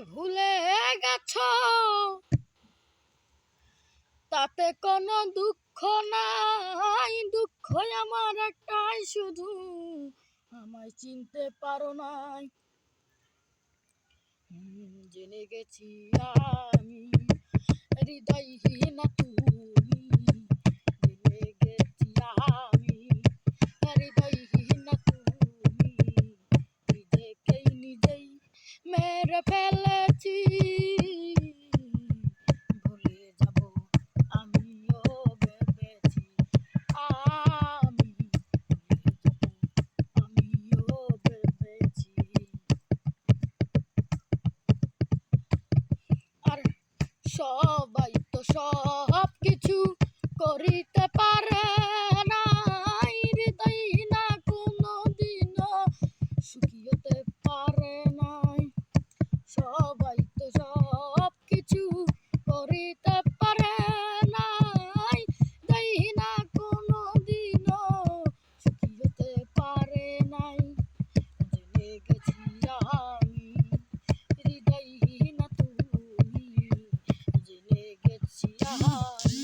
ভুলে গেছো তাতে কোনো দুঃখ নাই, দুঃখ আমার একটাই শুধু আমায় চিনতে পারো নাই। জেনে গেছি আমি হৃদয়হীন তুমি, জেনে গেছি আমি হৃদয়হীন তুমি, নিজেকেই নিজেই মেরে ফেলেছি। ভুলে যাব আমিও ভেবেছি, আমি ভুলে যাব আমিও ভেবেছি। আর সবাই তো সব কিছু করিতে পারে না, হৃদয়হীনা কোনো দিনও সুখী হতে পারে নাই। সবাই তো সব কিছু করিতে পারে না, হৃদয়হীনা কোনো দিনও সুখী হতে পারে নাই। জেনে গেছি আমি হৃদয়হীন তুমি, জেনে গেছি আমি